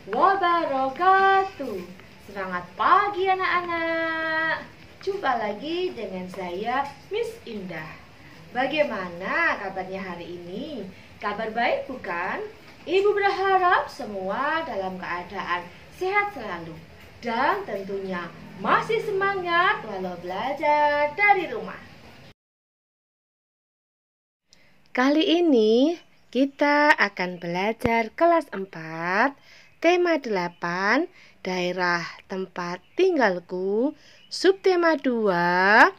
wabarakatuh. Semangat pagi anak-anak. Jumpa lagi dengan saya Miss Indah. Bagaimana kabarnya hari ini? Kabar baik bukan? Ibu berharap semua dalam keadaan sehat selalu dan tentunya masih semangat walau belajar dari rumah. Kali ini kita akan belajar kelas 4, tema 8, daerah tempat tinggalku, subtema 2,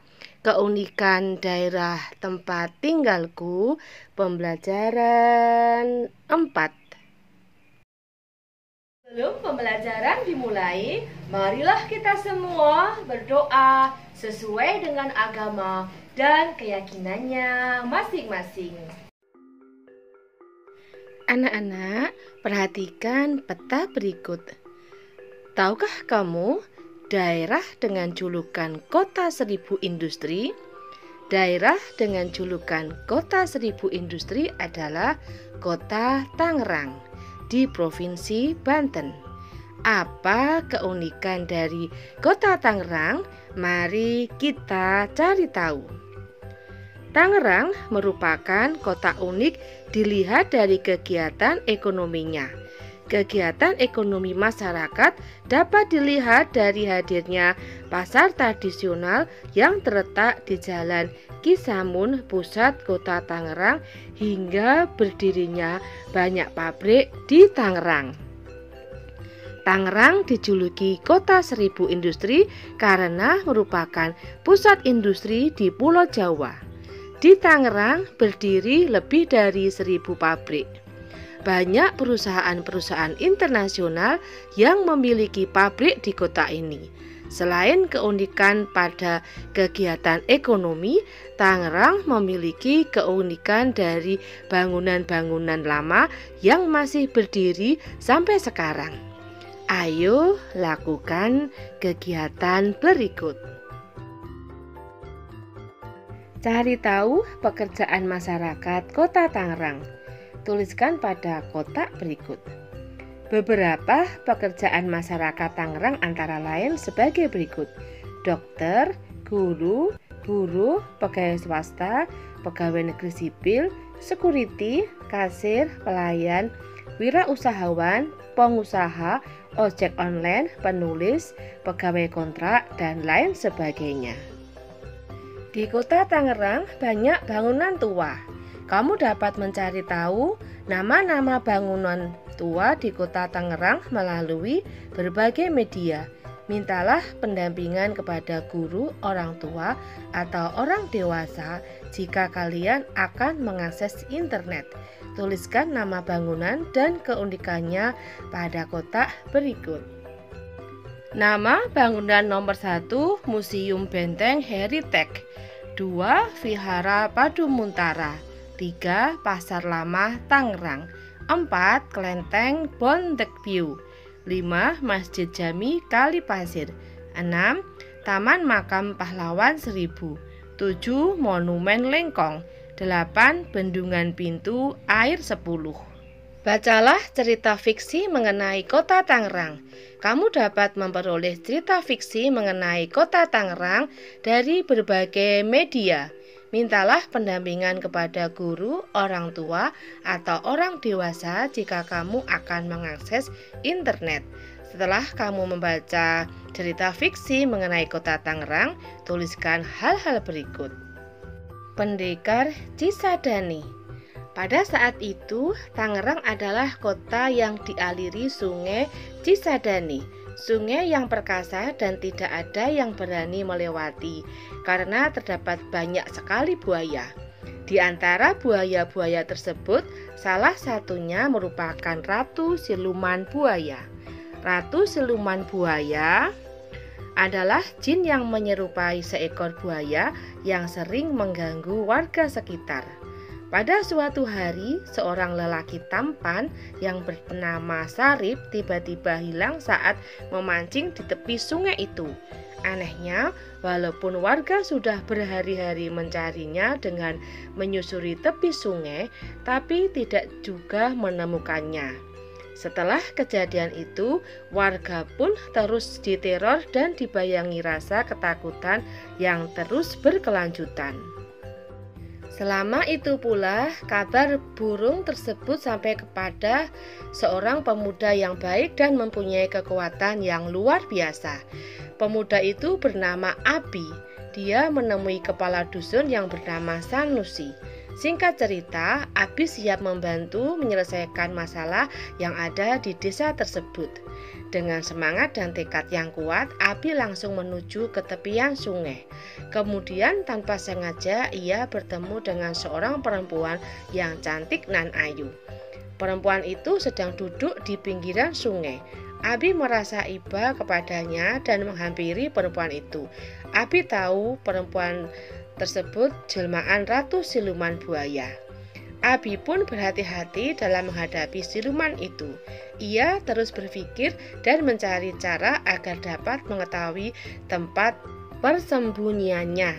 keunikan daerah tempat tinggalku, pembelajaran 4. Sebelum pembelajaran dimulai, marilah kita semua berdoa sesuai dengan agama dan keyakinannya masing-masing. Anak-anak, perhatikan peta berikut. Tahukah kamu daerah dengan julukan Kota Seribu Industri? Daerah dengan julukan Kota Seribu Industri adalah Kota Tangerang di Provinsi Banten. Apa keunikan dari Kota Tangerang? Mari kita cari tahu. Tangerang merupakan kota unik dilihat dari kegiatan ekonominya. Kegiatan ekonomi masyarakat dapat dilihat dari hadirnya pasar tradisional yang terletak di Jalan Kisamun, pusat kota Tangerang, hingga berdirinya banyak pabrik di Tangerang. Tangerang dijuluki Kota Seribu Industri karena merupakan pusat industri di Pulau Jawa. Di Tangerang berdiri lebih dari 1.000 pabrik. Banyak perusahaan-perusahaan internasional yang memiliki pabrik di kota ini. Selain keunikan pada kegiatan ekonomi, Tangerang memiliki keunikan dari bangunan-bangunan lama yang masih berdiri sampai sekarang. Ayo lakukan kegiatan berikut. Cari tahu pekerjaan masyarakat Kota Tangerang. Tuliskan pada kotak berikut. Beberapa pekerjaan masyarakat Tangerang antara lain sebagai berikut: dokter, guru, buruh, pegawai swasta, pegawai negeri sipil, security, kasir, pelayan, wirausahawan, pengusaha, ojek online, penulis, pegawai kontrak, dan lain sebagainya. Di Kota Tangerang banyak bangunan tua. Kamu dapat mencari tahu nama-nama bangunan tua di Kota Tangerang melalui berbagai media. Mintalah pendampingan kepada guru, orang tua, atau orang dewasa jika kalian akan mengakses internet. Tuliskan nama bangunan dan keunikannya pada kotak berikut. Nama bangunan nomor 1, Museum Benteng Heritage. 2, Vihara Padumuntara. 3, Pasar Lama Tangerang. 4, Kelenteng Bondekview. 5, Masjid Jami Kalipasir. 6, Taman Makam Pahlawan 1000. 7, Monumen Lengkong. 8, Bendungan Pintu Air 10. Bacalah cerita fiksi mengenai Kota Tangerang. Kamu dapat memperoleh cerita fiksi mengenai Kota Tangerang dari berbagai media. Mintalah pendampingan kepada guru, orang tua, atau orang dewasa jika kamu akan mengakses internet. Setelah kamu membaca cerita fiksi mengenai Kota Tangerang, tuliskan hal-hal berikut. Pendekar Cisadane. Pada saat itu, Tangerang adalah kota yang dialiri sungai Cisadane, sungai yang perkasa dan tidak ada yang berani melewati karena terdapat banyak sekali buaya. Di antara buaya-buaya tersebut, salah satunya merupakan Ratu Siluman Buaya. Ratu Siluman Buaya adalah jin yang menyerupai seekor buaya yang sering mengganggu warga sekitar. Pada suatu hari, seorang lelaki tampan yang bernama Sarip tiba-tiba hilang saat memancing di tepi sungai itu. Anehnya, walaupun warga sudah berhari-hari mencarinya dengan menyusuri tepi sungai, tapi tidak juga menemukannya. Setelah kejadian itu, warga pun terus diteror dan dibayangi rasa ketakutan yang terus berkelanjutan. Selama itu pula, kabar burung tersebut sampai kepada seorang pemuda yang baik dan mempunyai kekuatan yang luar biasa. Pemuda itu bernama Abi. Dia menemui kepala dusun yang bernama Sanusi. Singkat cerita, Abi siap membantu menyelesaikan masalah yang ada di desa tersebut. Dengan semangat dan tekad yang kuat, Abi langsung menuju ke tepian sungai. Kemudian tanpa sengaja ia bertemu dengan seorang perempuan yang cantik nan ayu. Perempuan itu sedang duduk di pinggiran sungai. Abi merasa iba kepadanya dan menghampiri perempuan itu. Abi tahu perempuan tersebut jelmaan ratu siluman buaya. Abi pun berhati-hati dalam menghadapi siluman itu. Ia terus berpikir dan mencari cara agar dapat mengetahui tempat persembunyiannya.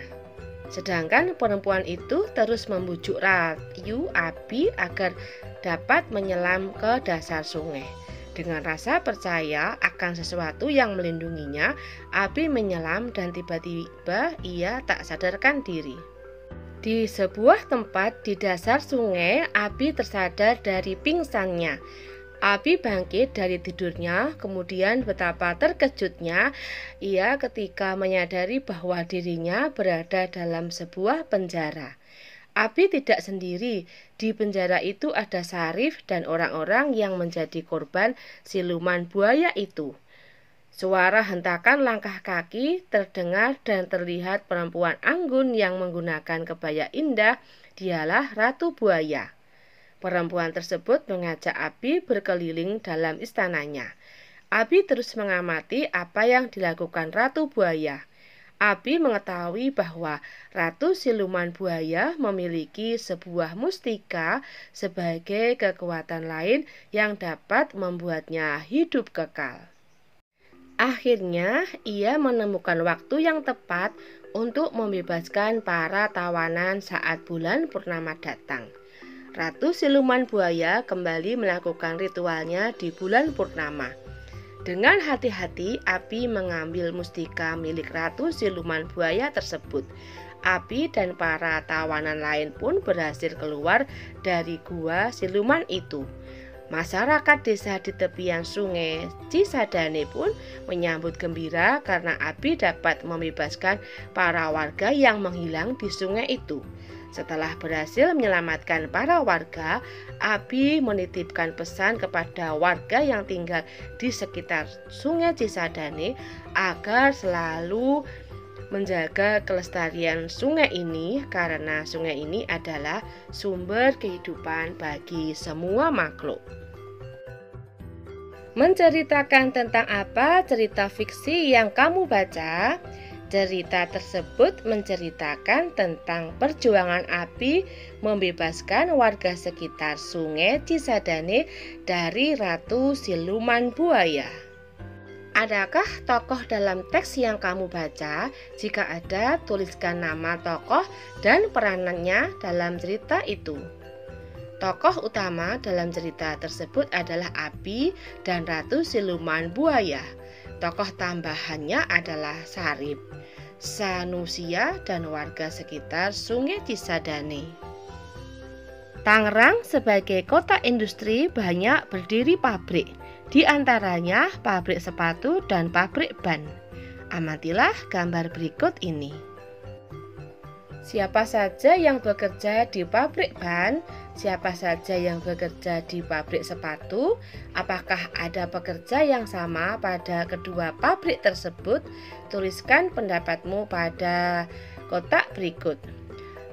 Sedangkan perempuan itu terus membujuk rayu Abi agar dapat menyelam ke dasar sungai. Dengan rasa percaya akan sesuatu yang melindunginya, Abi menyelam dan tiba-tiba ia tak sadarkan diri. Di sebuah tempat di dasar sungai, Abi tersadar dari pingsannya. Abi bangkit dari tidurnya, kemudian betapa terkejutnya ia ketika menyadari bahwa dirinya berada dalam sebuah penjara. Abi tidak sendiri, di penjara itu ada Sarif dan orang-orang yang menjadi korban siluman buaya itu. Suara hentakan langkah kaki terdengar dan terlihat perempuan anggun yang menggunakan kebaya indah, dialah Ratu Buaya. Perempuan tersebut mengajak Abi berkeliling dalam istananya. Abi terus mengamati apa yang dilakukan Ratu Buaya. Abi mengetahui bahwa Ratu Siluman Buaya memiliki sebuah mustika sebagai kekuatan lain yang dapat membuatnya hidup kekal. Akhirnya, ia menemukan waktu yang tepat untuk membebaskan para tawanan saat bulan purnama datang. Ratu Siluman Buaya kembali melakukan ritualnya di bulan purnama. Dengan hati-hati, Abi mengambil mustika milik Ratu Siluman Buaya tersebut. Abi dan para tawanan lain pun berhasil keluar dari gua siluman itu. Masyarakat desa di tepian sungai Cisadane pun menyambut gembira karena Abi dapat membebaskan para warga yang menghilang di sungai itu. Setelah berhasil menyelamatkan para warga, Abi menitipkan pesan kepada warga yang tinggal di sekitar sungai Cisadane agar selalu menjaga kelestarian sungai ini karena sungai ini adalah sumber kehidupan bagi semua makhluk. Menceritakan tentang apa cerita fiksi yang kamu baca? Cerita tersebut menceritakan tentang perjuangan Abi membebaskan warga sekitar sungai Cisadane dari Ratu Siluman Buaya. Adakah tokoh dalam teks yang kamu baca? Jika ada, tuliskan nama tokoh dan peranannya dalam cerita itu. Tokoh utama dalam cerita tersebut adalah Abi dan Ratu Siluman Buaya. Tokoh tambahannya adalah Sarip, Sanusia, dan warga sekitar sungai Cisadane. Tangerang sebagai kota industri banyak berdiri pabrik, di antaranya pabrik sepatu dan pabrik ban. Amatilah gambar berikut ini. Siapa saja yang bekerja di pabrik ban? Siapa saja yang bekerja di pabrik sepatu? Apakah ada pekerja yang sama pada kedua pabrik tersebut? Tuliskan pendapatmu pada kotak berikut.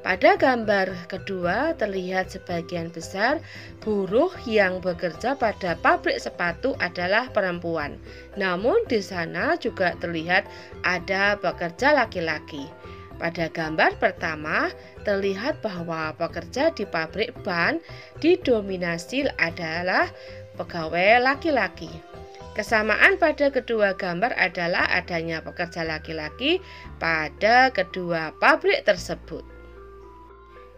Pada gambar kedua terlihat sebagian besar buruh yang bekerja pada pabrik sepatu adalah perempuan. Namun di sana juga terlihat ada pekerja laki-laki. Pada gambar pertama terlihat bahwa pekerja di pabrik ban didominasi adalah pegawai laki-laki. Kesamaan pada kedua gambar adalah adanya pekerja laki-laki pada kedua pabrik tersebut.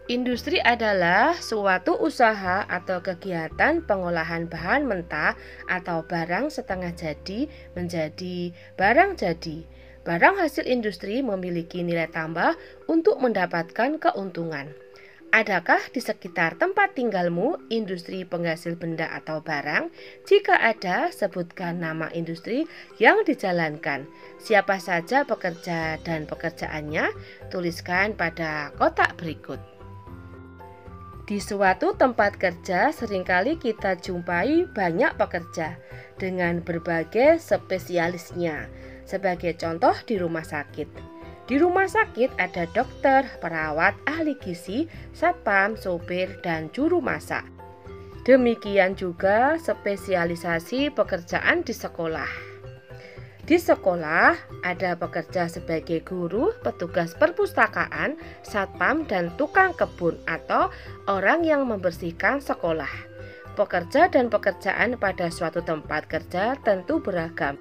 Industri adalah suatu usaha atau kegiatan pengolahan bahan mentah atau barang setengah jadi menjadi barang jadi. Barang hasil industri memiliki nilai tambah untuk mendapatkan keuntungan. Adakah di sekitar tempat tinggalmu industri penghasil benda atau barang? Jika ada, sebutkan nama industri yang dijalankan. Siapa saja pekerja dan pekerjaannya? Tuliskan pada kotak berikut. Di suatu tempat kerja seringkali kita jumpai banyak pekerja dengan berbagai spesialisnya. Sebagai contoh di rumah sakit. Di rumah sakit ada dokter, perawat, ahli gizi, satpam, sopir, dan juru masak. Demikian juga spesialisasi pekerjaan di sekolah. Di sekolah ada pekerja sebagai guru, petugas perpustakaan, satpam, dan tukang kebun atau orang yang membersihkan sekolah. Pekerja dan pekerjaan pada suatu tempat kerja tentu beragam.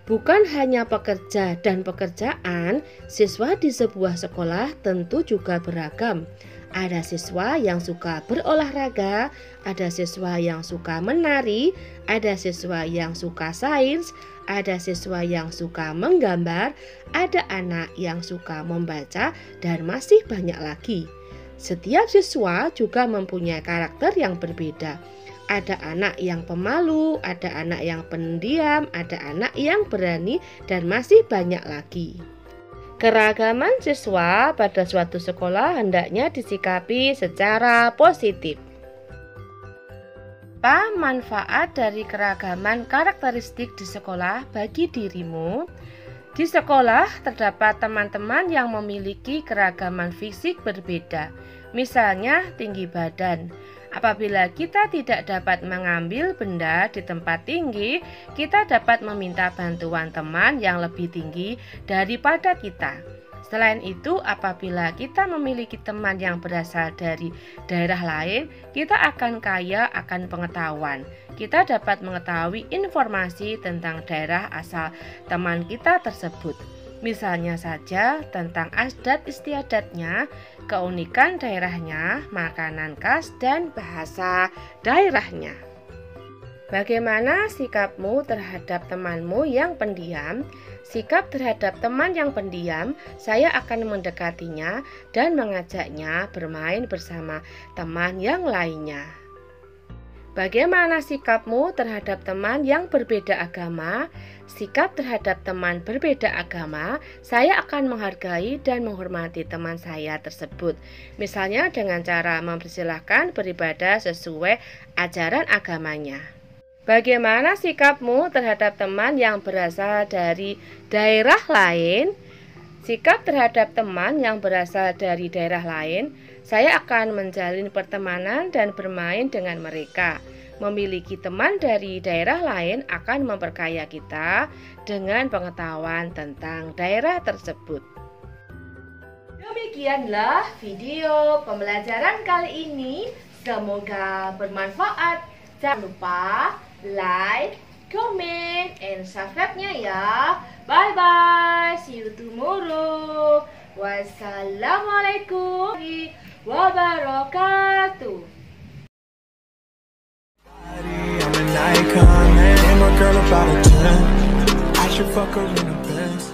Bukan hanya pekerja dan pekerjaan, siswa di sebuah sekolah tentu juga beragam. Ada siswa yang suka berolahraga, ada siswa yang suka menari, ada siswa yang suka sains, ada siswa yang suka menggambar, ada anak yang suka membaca, dan masih banyak lagi. Setiap siswa juga mempunyai karakter yang berbeda. Ada anak yang pemalu, ada anak yang pendiam, ada anak yang berani, dan masih banyak lagi. Keragaman siswa pada suatu sekolah hendaknya disikapi secara positif. Apa manfaat dari keragaman karakteristik di sekolah bagi dirimu? Di sekolah terdapat teman-teman yang memiliki keragaman fisik berbeda, misalnya tinggi badan. Apabila kita tidak dapat mengambil benda di tempat tinggi, kita dapat meminta bantuan teman yang lebih tinggi daripada kita. Selain itu, apabila kita memiliki teman yang berasal dari daerah lain, kita akan kaya akan pengetahuan. Kita dapat mengetahui informasi tentang daerah asal teman kita tersebut. Misalnya saja tentang adat istiadatnya, keunikan daerahnya, makanan khas, dan bahasa daerahnya. Bagaimana sikapmu terhadap temanmu yang pendiam? Sikap terhadap teman yang pendiam, saya akan mendekatinya dan mengajaknya bermain bersama teman yang lainnya. Bagaimana sikapmu terhadap teman yang berbeda agama? Sikap terhadap teman berbeda agama, saya akan menghargai dan menghormati teman saya tersebut. Misalnya dengan cara mempersilahkan beribadah sesuai ajaran agamanya. Bagaimana sikapmu terhadap teman yang berasal dari daerah lain? Sikap terhadap teman yang berasal dari daerah lain, saya akan menjalin pertemanan dan bermain dengan mereka. Memiliki teman dari daerah lain akan memperkaya kita dengan pengetahuan tentang daerah tersebut. Demikianlah video pembelajaran kali ini. Semoga bermanfaat. Jangan lupa like, comment, and subscribe-nya ya. Bye-bye. See you tomorrow. Wassalamualaikum warahmatullahi wabarakatuh. I'm an icon, man. I'm a girl about a 10. I should fuck her in the Benz.